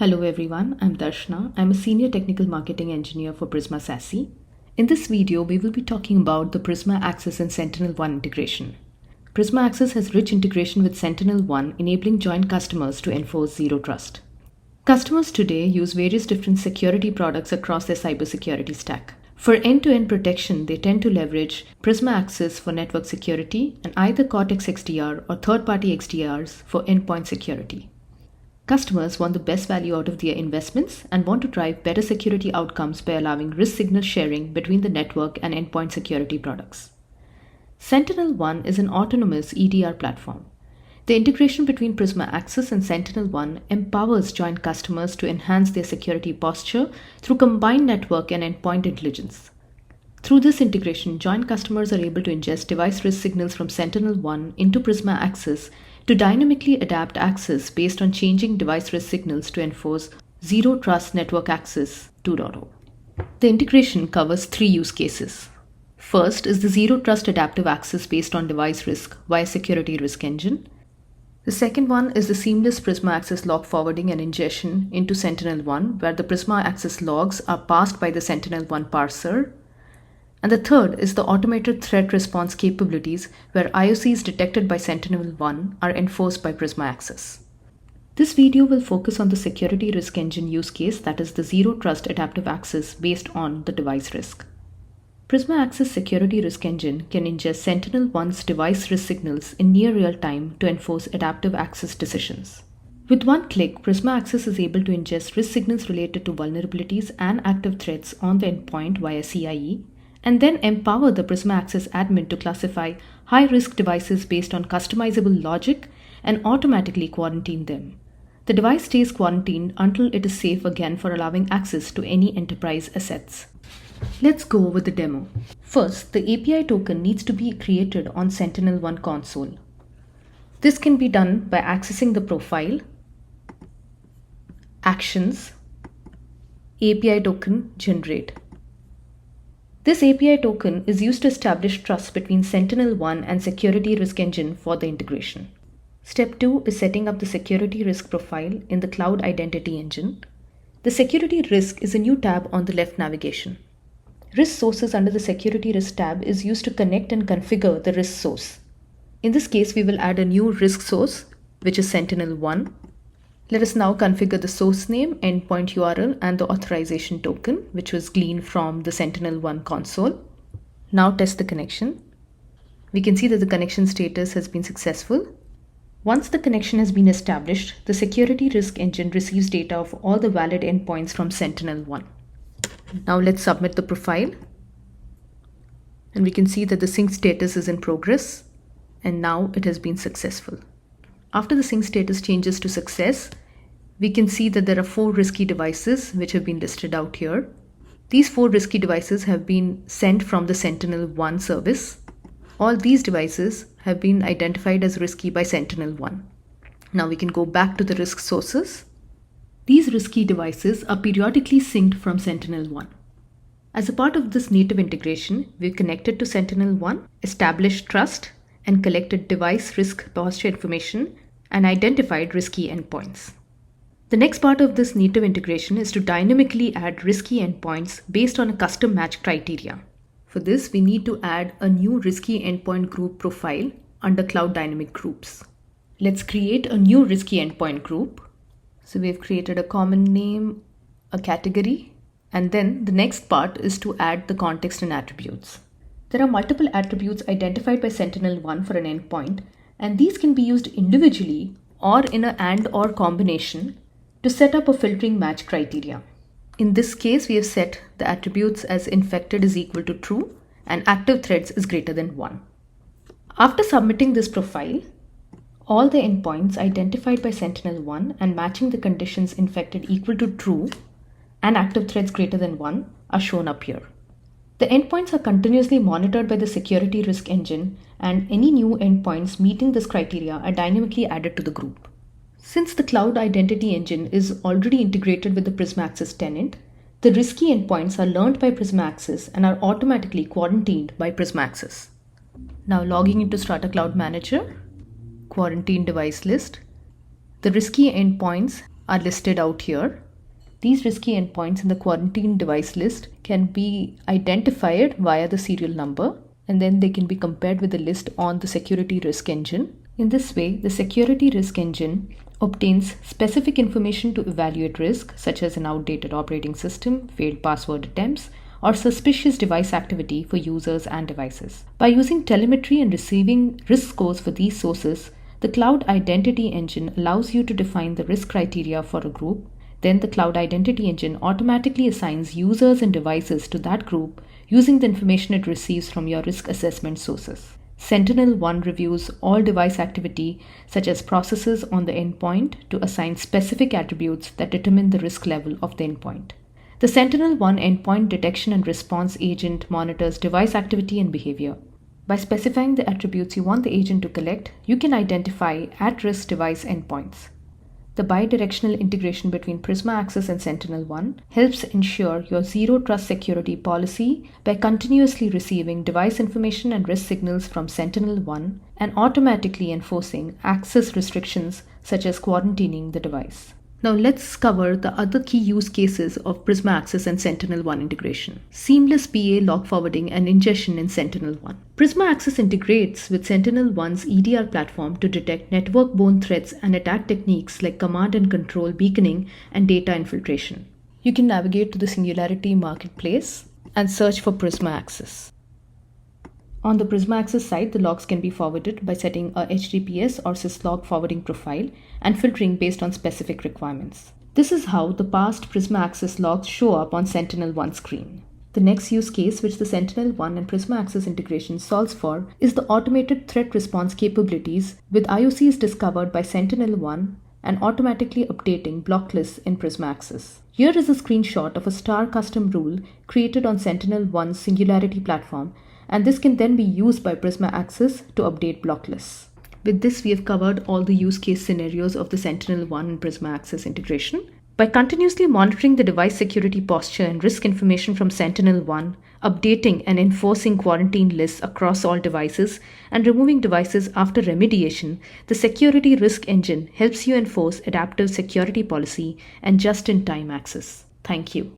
Hello everyone, I'm Darshana. I'm a Senior Technical Marketing Engineer for Prisma SASE. In this video, we will be talking about the Prisma Access and SentinelOne integration. Prisma Access has rich integration with SentinelOne, enabling joint customers to enforce zero trust. Customers today use various different security products across their cybersecurity stack. For end-to-end protection, they tend to leverage Prisma Access for network security and either Cortex XDR or third-party XDRs for endpoint security. Customers want the best value out of their investments and want to drive better security outcomes by allowing risk signal sharing between the network and endpoint security products. SentinelOne is an autonomous EDR platform. The integration between Prisma Access and SentinelOne empowers joint customers to enhance their security posture through combined network and endpoint intelligence. Through this integration, joint customers are able to ingest device risk signals from SentinelOne into Prisma Access to dynamically adapt access based on changing device risk signals to enforce Zero Trust Network Access 2.0. The integration covers three use cases. First is the Zero Trust Adaptive Access based on device risk via Security Risk Engine. The second one is the seamless Prisma Access log forwarding and ingestion into SentinelOne, where the Prisma Access logs are passed by the SentinelOne parser. And the third is the automated threat response capabilities, where IOCs detected by SentinelOne are enforced by Prisma Access. This video will focus on the Security Risk Engine use case, that is the Zero Trust Adaptive Access based on the device risk. Prisma Access Security Risk Engine can ingest SentinelOne's device risk signals in near real time to enforce adaptive access decisions. With one click, Prisma Access is able to ingest risk signals related to vulnerabilities and active threats on the endpoint via CIE, and then empower the Prisma Access admin to classify high-risk devices based on customizable logic and automatically quarantine them. The device stays quarantined until it is safe again for allowing access to any enterprise assets. Let's go with the demo. First, the API token needs to be created on SentinelOne console. This can be done by accessing the profile, actions, API token generate. This API token is used to establish trust between SentinelOne and Security Risk Engine for the integration. Step 2 is setting up the security risk profile in the Cloud Identity Engine. The security risk is a new tab on the left navigation. Risk sources under the security risk tab is used to connect and configure the risk source. In this case, we will add a new risk source, which is SentinelOne. Let us now configure the source name, endpoint URL, and the authorization token, which was gleaned from the SentinelOne console. Now test the connection. We can see that the connection status has been successful. Once the connection has been established, the Security Risk Engine receives data of all the valid endpoints from SentinelOne. Now let's submit the profile. And we can see that the sync status is in progress, and now it has been successful. After the sync status changes to success, we can see that there are 4 risky devices which have been listed out here. These 4 risky devices have been sent from the SentinelOne service. All these devices have been identified as risky by SentinelOne. Now we can go back to the risk sources. These risky devices are periodically synced from SentinelOne. As a part of this native integration, we've connected to SentinelOne, established trust, and collected device risk posture information and identified risky endpoints. The next part of this native integration is to dynamically add risky endpoints based on a custom match criteria. For this, we need to add a new risky endpoint group profile under Cloud Dynamic Groups. Let's create a new risky endpoint group. So we've created a common name, a category, and then the next part is to add the context and attributes. There are multiple attributes identified by SentinelOne for an endpoint, and these can be used individually or in an and/or combination to set up a filtering match criteria. In this case, we have set the attributes as infected is equal to true and active threats is greater than 1. After submitting this profile, all the endpoints identified by SentinelOne and matching the conditions infected equal to true and active threats greater than 1 are shown up here. The endpoints are continuously monitored by the Security Risk Engine, and any new endpoints meeting this criteria are dynamically added to the group. Since the Cloud Identity Engine is already integrated with the Prisma Access tenant, the risky endpoints are learned by Prisma Access and are automatically quarantined by Prisma Access. Now logging into Strata Cloud Manager, quarantine device list, the risky endpoints are listed out here. These risky endpoints in the quarantine device list can be identified via the serial number, and then they can be compared with the list on the security risk engine. In this way, the security risk engine obtains specific information to evaluate risk, such as an outdated operating system, failed password attempts, or suspicious device activity for users and devices. By using telemetry and receiving risk scores for these sources, the Cloud Identity Engine allows you to define the risk criteria for a group. Then the Cloud Identity Engine automatically assigns users and devices to that group using the information it receives from your risk assessment sources. SentinelOne reviews all device activity, such as processes on the endpoint, to assign specific attributes that determine the risk level of the endpoint. The SentinelOne endpoint detection and response agent monitors device activity and behavior. By specifying the attributes you want the agent to collect, you can identify at-risk device endpoints. The bi-directional integration between Prisma Access and SentinelOne helps ensure your zero trust security policy by continuously receiving device information and risk signals from SentinelOne and automatically enforcing access restrictions such as quarantining the device. Now let's cover the other key use cases of Prisma Access and SentinelOne integration. Seamless PA log forwarding and ingestion in SentinelOne. Prisma Access integrates with SentinelOne's EDR platform to detect network-borne threats and attack techniques like command and control beaconing and data infiltration. You can navigate to the Singularity Marketplace and search for Prisma Access. On the Prisma Access site, the logs can be forwarded by setting a HTTPS or syslog forwarding profile and filtering based on specific requirements. This is how the past Prisma Access logs show up on SentinelOne screen. The next use case which the SentinelOne and Prisma Access integration solves for is the automated threat response capabilities with IOCs discovered by SentinelOne and automatically updating block lists in Prisma Access. Here is a screenshot of a star custom rule created on SentinelOne's Singularity platform, and this can then be used by Prisma Access to update block lists. With this, we have covered all the use case scenarios of the SentinelOne and Prisma Access integration. By continuously monitoring the device security posture and risk information from SentinelOne, updating and enforcing quarantine lists across all devices, and removing devices after remediation, the security risk engine helps you enforce adaptive security policy and just-in-time access. Thank you.